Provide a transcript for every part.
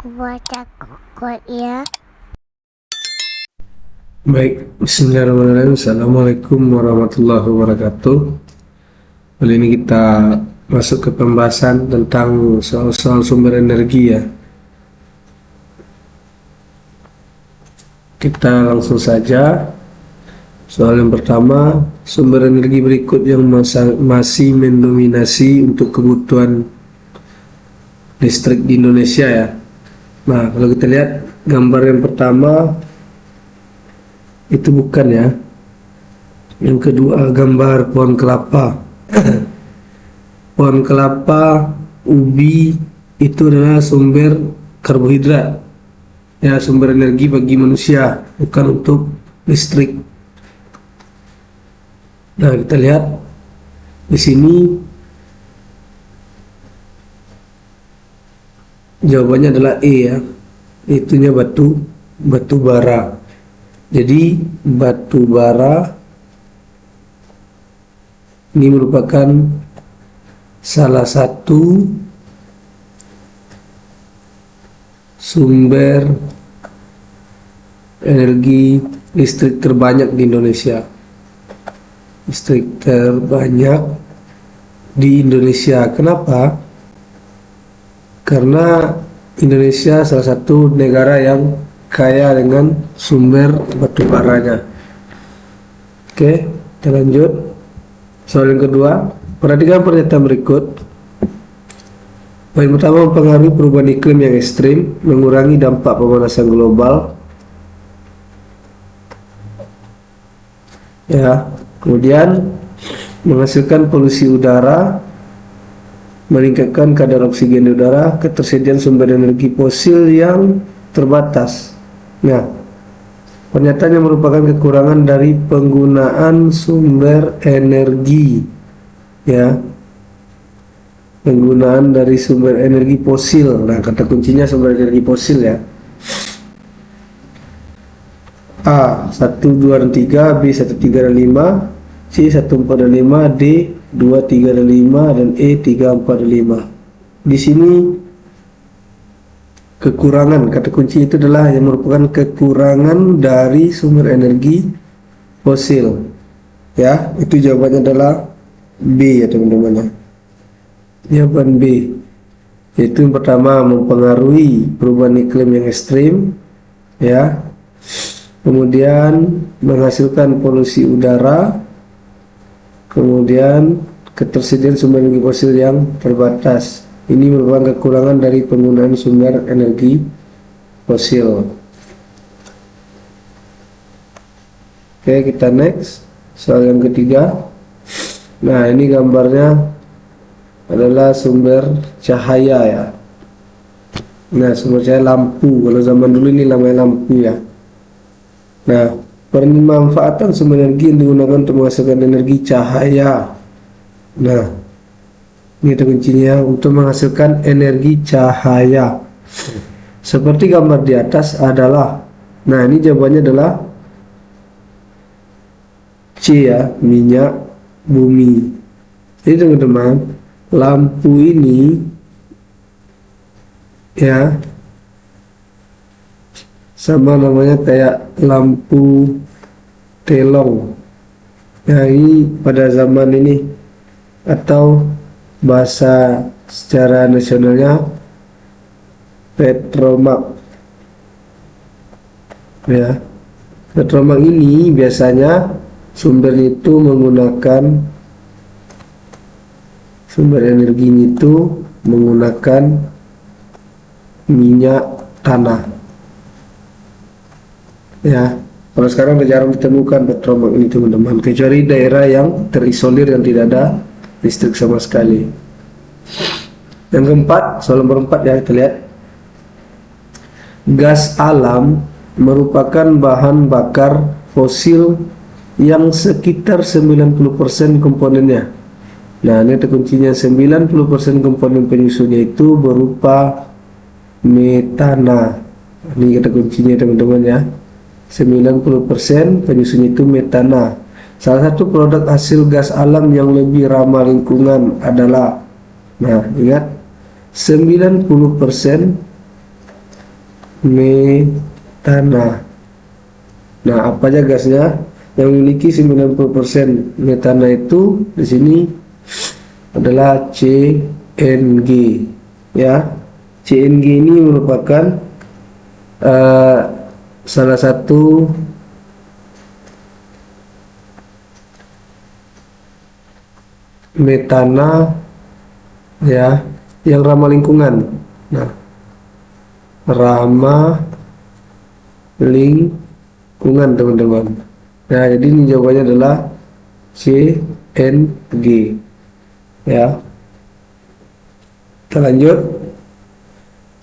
Aku baca kod ya. Baik, bismillahirrahmanirrahim. Assalamualaikum warahmatullahi wabarakatuh. Kali ini kita masuk ke pembahasan tentang soal-soal sumber energi ya. Kita langsung saja. Soal yang pertama, sumber energi berikut yang masih mendominasi untuk kebutuhan listrik di Indonesia ya. Nah, kalau kita lihat gambar yang pertama itu bukan ya. Yang kedua gambar pohon kelapa. Pohon kelapa, ubi itu adalah sumber karbohidrat ya, sumber energi bagi manusia, bukan untuk listrik. Nah, kita lihat di sini jawabannya adalah E ya, itunya batu bara. Jadi batu bara ini merupakan salah satu sumber energi listrik terbanyak di Indonesia. Listrik terbanyak di Indonesia. Kenapa? Karena Indonesia salah satu negara yang kaya dengan sumber batu baranya. Oke, kita lanjut. Soal yang kedua, perhatikan pernyataan berikut. Poin pertama, mempengaruhi perubahan iklim yang ekstrim, mengurangi dampak pemanasan global. Ya, kemudian menghasilkan polusi udara, meningkatkan kadar oksigen di udara, ketersediaan sumber energi fosil yang terbatas. Nah, pernyataan yang merupakan kekurangan dari penggunaan sumber energi ya, penggunaan dari sumber energi fosil. Nah, kata kuncinya sumber energi fosil ya. A 1, 2, dan 3, B 1, 3, dan 5, C 1, 4, dan 5, D 2, 3, dan 5, dan E 3, 4, dan 5. Di sini kekurangan, kata kunci itu adalah yang merupakan kekurangan dari sumber energi fosil ya. Itu jawabannya adalah B ya teman-teman ya. Jawaban B, yaitu yang pertama mempengaruhi perubahan iklim yang ekstrim ya, kemudian menghasilkan polusi udara, kemudian ketersediaan sumber energi fosil yang terbatas. Ini merupakan kekurangan dari penggunaan sumber energi fosil. Oke, kita next. Soal yang ketiga. Nah, ini gambarnya adalah sumber cahaya ya. Nah, sumber cahaya lampu. Kalau zaman dulu ini namanya lampu ya. Nah, pemanfaatan sumber energi yang digunakan untuk menghasilkan energi cahaya. Nah, ini ada kuncinya, untuk menghasilkan energi cahaya. Seperti gambar di atas adalah, nah ini jawabannya adalah C ya, minyak bumi. Jadi teman-teman, lampu ini ya sama namanya kayak lampu telong. Nah, ini pada zaman ini, atau bahasa secara nasionalnya petromak ya. Petromak ini biasanya sumbernya itu menggunakan sumber energinya itu menggunakan minyak tanah ya. Kalau sekarang udah jarang ditemukan petromak ini teman-teman, kecuali daerah yang terisolir yang tidak ada listrik sama sekali. Yang keempat, soal nomor 4 ya, kita lihat. Gas alam merupakan bahan bakar fosil yang sekitar 90% komponennya. Nah, ini ada kuncinya, 90% komponen penyusunnya itu berupa metana. Ini kata kuncinya teman-teman ya. 90% penyusunnya itu metana. Salah satu produk hasil gas alam yang lebih ramah lingkungan adalah, nah ingat, 90% metana. Nah, apa aja gasnya yang memiliki 90% metana itu di sini adalah CNG, ya. CNG ini merupakan salah satu metana, ya, yang ramah lingkungan. Nah, ramah lingkungan, teman-teman. Nah, jadi ini jawabannya adalah CNG, ya. Kita lanjut.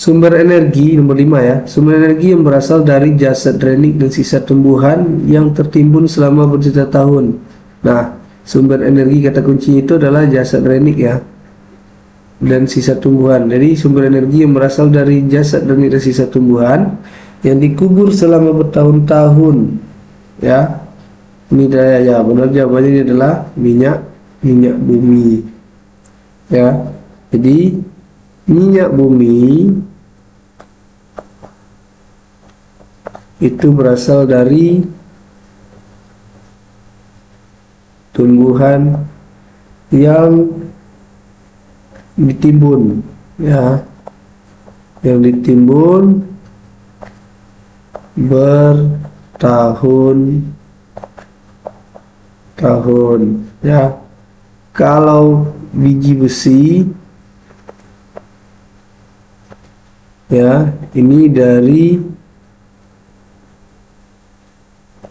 Sumber energi nomor 5, ya. Sumber energi yang berasal dari jasad renik dan sisa tumbuhan yang tertimbun selama berjuta tahun. Nah, sumber energi kata kuncinya itu adalah jasad renik, ya, dan sisa tumbuhan. Jadi sumber energi yang berasal dari jasad renik dan sisa tumbuhan yang dikubur selama bertahun-tahun, ya. Ini daya, ya, benar jawabannya ini adalah minyak bumi, ya. Jadi minyak bumi itu berasal dari tumbuhan yang ditimbun, ya, yang ditimbun bertahun-tahun, ya. Kalau biji besi, ya, ini dari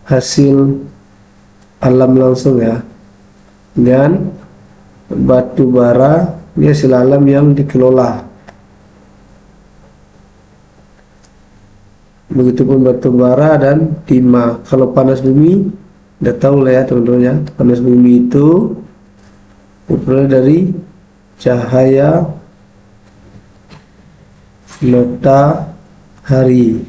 hasil alam langsung, ya. Dan batu bara ini hasil alam yang dikelola. Begitupun batu bara dan timah. Kalau panas bumi, udah tahu lah, ya, teman-teman, ya. Panas bumi itu berasal dari cahaya matahari.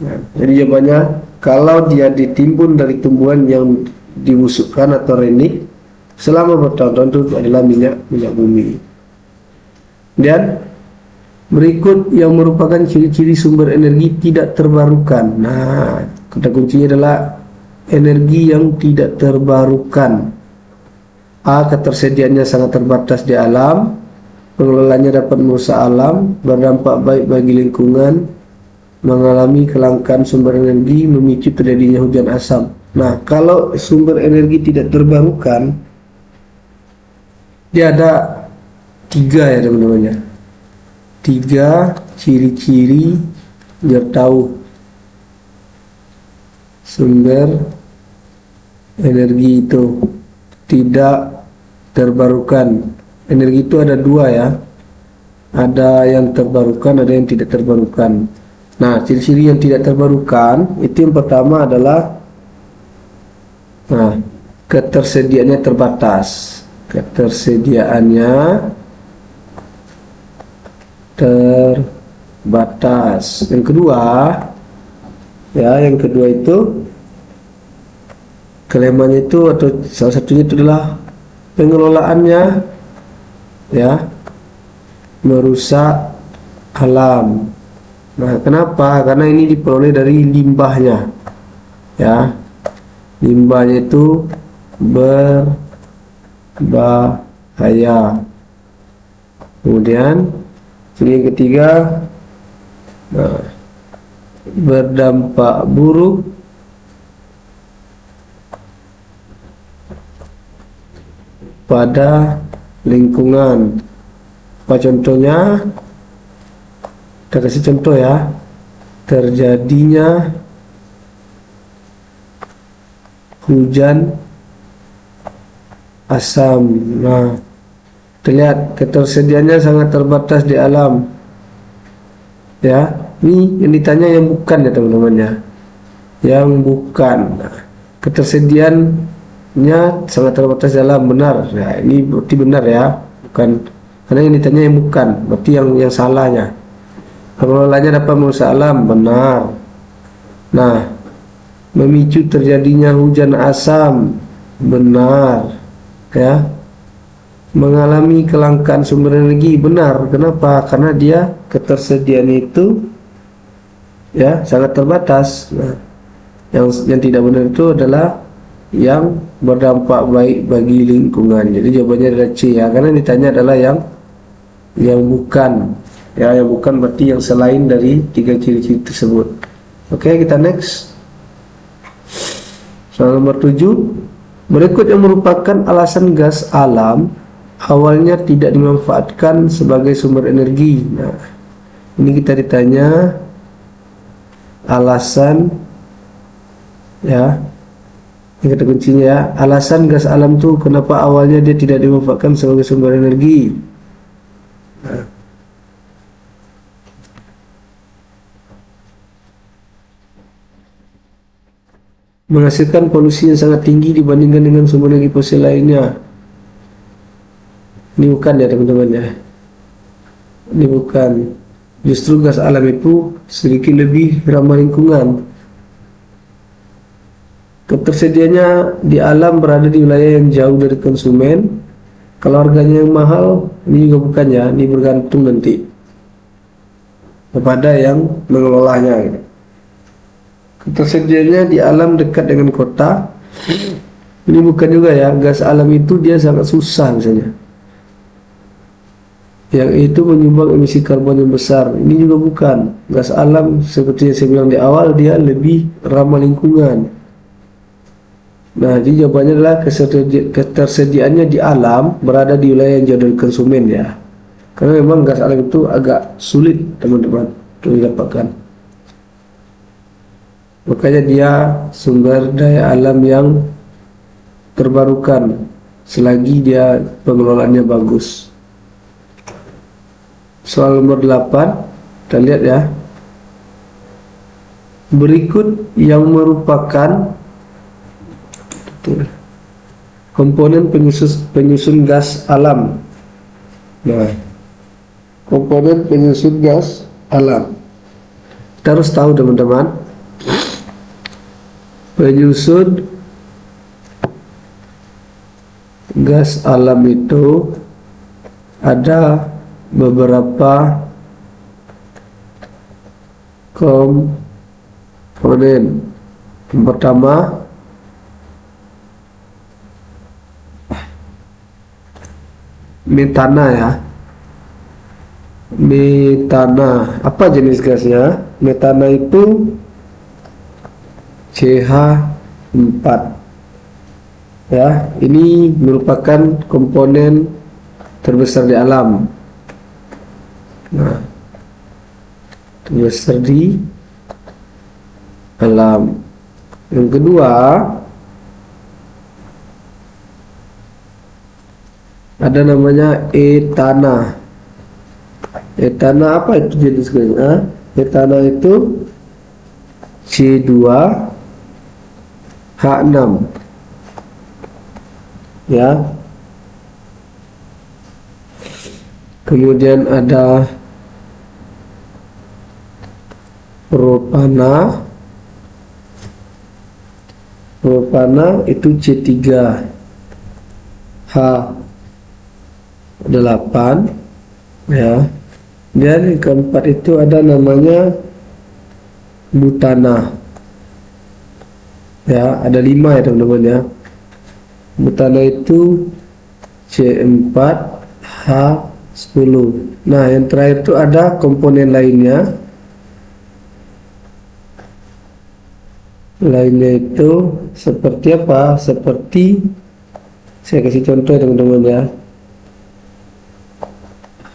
Nah, jadi jawabannya, kalau dia ditimbun dari tumbuhan yang dibusukkan atau renik selama bertahun-tahun, itu adalah minyak bumi. Dan berikut yang merupakan ciri-ciri sumber energi tidak terbarukan. Nah, kata kuncinya adalah energi yang tidak terbarukan. A. Ketersediaannya sangat terbatas di alam. Pengelolanya dapat merusak alam, berdampak baik bagi lingkungan, mengalami kelangkaan sumber energi, memicu terjadinya hujan asam. Nah, kalau sumber energi tidak terbarukan, dia ada 3, ya, teman-teman, ya. 3 ciri-ciri biar tahu sumber energi itu tidak terbarukan. Energi itu ada 2, ya. Ada yang terbarukan, ada yang tidak terbarukan. Nah, ciri-ciri yang tidak terbarukan itu yang pertama adalah, nah, ketersediaannya terbatas. Ketersediaannya terbatas. Yang kedua, ya, yang kedua itu kelemahannya itu, atau salah satunya itu adalah pengelolaannya, ya, merusak alam. Nah, kenapa? Karena ini diperoleh dari limbahnya, ya. Limbahnya itu berbahaya. Kemudian yang ketiga, nah, berdampak buruk pada lingkungan. Apa contohnya? Kita kasih contoh, ya. Terjadinya hujan asam. Nah, terlihat ketersediaannya sangat terbatas di alam, ya. Ini yang ditanya yang bukan, ya, teman-teman, ya. Yang bukan. Nah, ketersediaannya sangat terbatas di alam, benar. Nah, ini berarti benar, ya. Bukan, karena yang ditanya yang bukan, berarti yang salahnya. Pengelolanya dapat merusak alam, benar. Nah, memicu terjadinya hujan asam, benar, ya. Mengalami kelangkaan sumber energi, benar. Kenapa? Karena dia ketersediaan itu ya, sangat terbatas. Nah, yang tidak benar itu adalah yang berdampak baik bagi lingkungan. Jadi jawabannya adalah C ya, karena ditanya adalah yang bukan. Ya, yang bukan berarti yang selain dari tiga ciri-ciri tersebut. Oke, kita next. Soal nomor 7. Berikut yang merupakan alasan gas alam awalnya tidak dimanfaatkan sebagai sumber energi. Nah, ini kita ditanya alasan, ya, ini kata kuncinya ya, alasan gas alam tuh kenapa awalnya dia tidak dimanfaatkan sebagai sumber energi. Nah, menghasilkan polusi yang sangat tinggi dibandingkan dengan sumber energi fosil lainnya. Ini bukan ya teman-teman ya, ini bukan. Justru gas alam itu sedikit lebih ramah lingkungan. Ketersediaannya di alam berada di wilayah yang jauh dari konsumen. Kalau harganya yang mahal, ini juga bukan ya, ini bergantung nanti kepada yang mengelolanya gitu. Ketersediaannya di alam dekat dengan kota, ini bukan juga ya, gas alam itu dia sangat susah misalnya, yang itu menyumbang emisi karbon yang besar. Ini juga bukan. Gas alam seperti yang saya bilang di awal, dia lebih ramah lingkungan. Nah, jadi jawabannya adalah ketersediaannya di alam berada di wilayah yang jauh dari konsumen ya. Karena memang gas alam itu agak sulit teman-teman untuk didapatkan. Makanya dia sumber daya alam yang terbarukan selagi dia pengelolaannya bagus. Soal nomor 8, kita lihat ya. Berikut yang merupakan komponen penyusun gas alam. Nah, komponen penyusun gas alam. Kita harus tahu teman-teman, penyusun gas alam itu ada beberapa komponen. Yang pertama, metana ya. Metana, apa jenis gasnya? Metana itu CH4 ya, ini merupakan komponen terbesar di alam. Nah, terbesar di alam. Yang kedua, ada namanya etana. Etana apa itu jenis gasnya? Etana itu C2H6 ya. Kemudian ada propana. Propana itu C3H8 ya. Dan yang keempat itu ada namanya butana ya, ada 5 ya teman-teman ya. Butana itu C4H10. Nah, yang terakhir itu ada komponen lainnya. Lainnya itu seperti apa? Seperti saya kasih contoh ya teman-teman ya.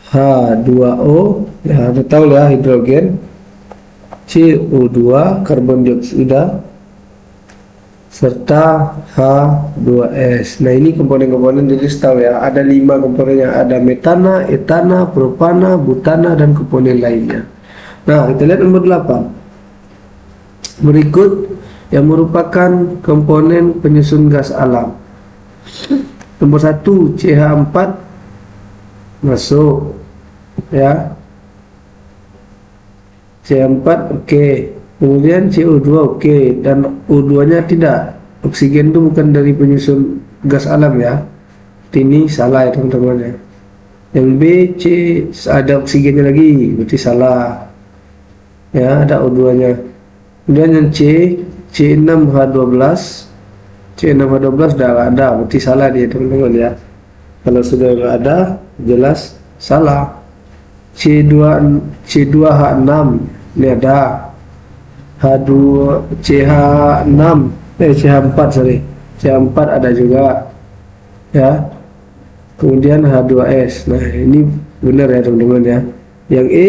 H2O ya, kita tahu ya, hidrogen. CO2 karbon dioksida serta H2S. Nah, ini komponen-komponen di tahu ya, ada 5 komponennya, ada metana, etana, propana, butana, dan komponen lainnya. Nah, kita lihat nomor 8. Berikut yang merupakan komponen penyusun gas alam. Nomor 1, CH4 masuk ya. CH4 oke. Kemudian CO2 oke, dan O2 nya tidak. Oksigen itu bukan dari penyusun gas alam ya. Ini salah ya teman-teman ya. Yang B, C ada oksigennya lagi, berarti salah ya, ada O2-nya. Kemudian yang C6H12, C6H12 sudah nggak ada, berarti salah dia teman-teman ya. Kalau sudah nggak ada, jelas salah. C2H6 ini ada, CH6, CH4 sorry, CH4 ada juga ya. Kemudian H2S. Nah ini benar ya teman-teman ya. Yang E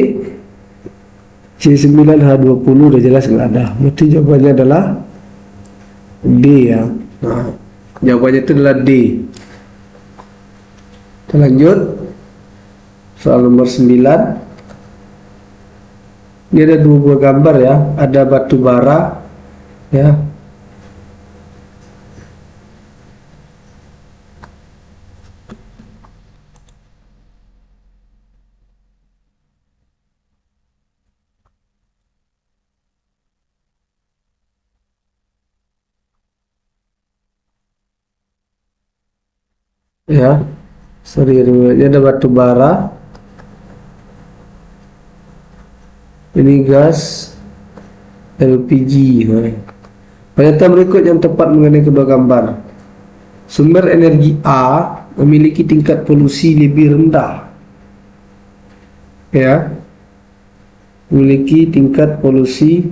C9H20 udah jelas nggak ada, berarti jawabannya adalah D ya. Nah jawabannya itu adalah D. Kita lanjut soal nomor 9. Ini ada dua buah gambar ya, ada batu bara ya. Ya, sorry, ini ada batu bara, ini gas LPG. Pernyataan berikut yang tepat mengenai kedua gambar. Sumber energi A memiliki tingkat polusi lebih rendah, ya, memiliki tingkat polusi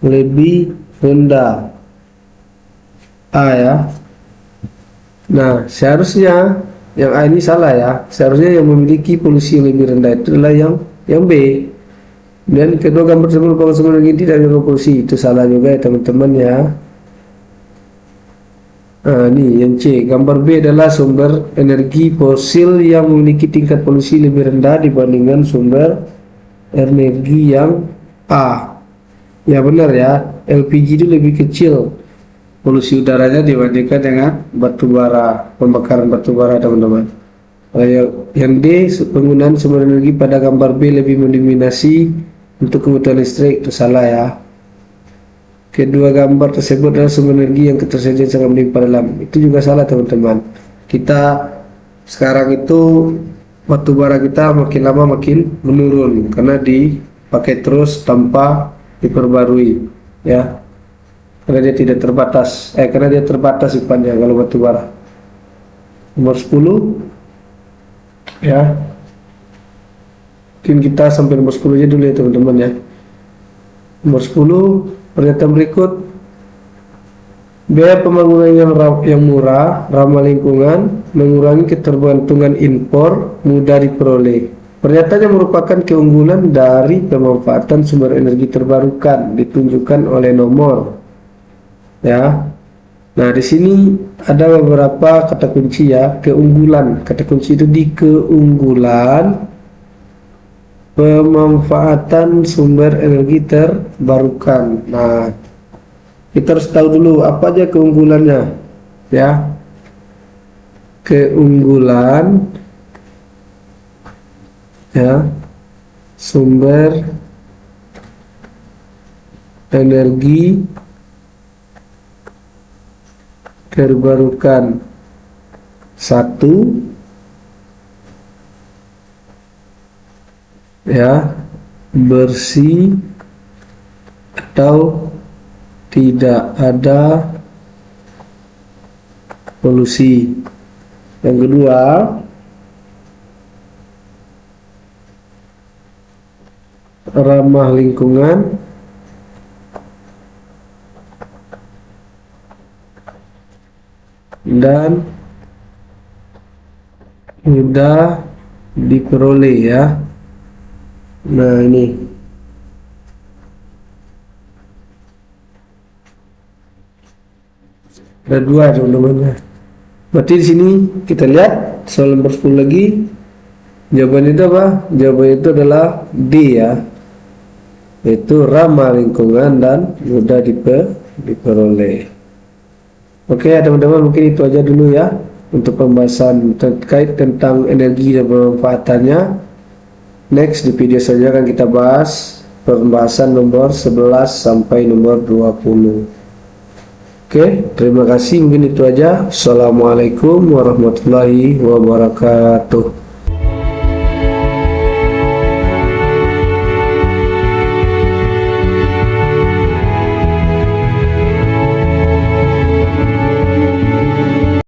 lebih rendah, A ya. Nah, seharusnya yang A ini salah ya. Seharusnya yang memiliki polusi yang lebih rendah itu adalah yang B. Dan kedua gambar tersebut merupakan sumber energi tidak ada polusi. Itu salah juga ya teman-teman ya. Nah, ini yang C. Gambar B adalah sumber energi fosil yang memiliki tingkat polusi lebih rendah dibandingkan sumber energi yang A. Ya benar ya. LPG itu lebih kecil polusi udaranya dibandingkan dengan batu bara, pembakaran batu bara teman-teman. Yang D, penggunaan sumber energi pada gambar B lebih mendominasi untuk kebutuhan listrik. Itu salah ya. Kedua gambar tersebut adalah sumber energi yang ketersediaan sangat melimpah dalam. Itu juga salah teman-teman. Kita sekarang itu batu bara kita makin lama makin menurun karena dipakai terus tanpa diperbarui ya. Karena dia tidak terbatas, karena dia terbatas sifatnya kalau batu bara. Nomor 10 ya, mungkin kita sampai nomor 10 aja dulu ya teman-teman ya. Nomor 10, pernyataan berikut. Biaya pembangunan yang murah, ramah lingkungan, mengurangi ketergantungan impor, mudah diperoleh. Pernyataan yang merupakan keunggulan dari pemanfaatan sumber energi terbarukan ditunjukkan oleh nomor ya. Nah di sini ada beberapa kata kunci ya. Keunggulan, kata kunci itu di keunggulan pemanfaatan sumber energi terbarukan. Nah kita harus tahu dulu apa aja keunggulannya ya. Keunggulan ya sumber energi terbarukan. 1 ya, bersih atau tidak ada polusi. Yang kedua, ramah lingkungan. Dan mudah diperoleh ya. Nah ini ada dua teman-teman. Berarti di sini kita lihat soal nomor 10 lagi. Jawaban itu apa? Jawaban itu adalah D ya, yaitu ramah lingkungan dan mudah diperoleh. Oke ya teman-teman, mungkin itu aja dulu ya untuk pembahasan terkait tentang energi dan pemanfaatannya. Next di video selanjutnya akan kita bahas pembahasan nomor 11 sampai nomor 20. Oke, terima kasih, mungkin itu aja. Assalamualaikum warahmatullahi wabarakatuh.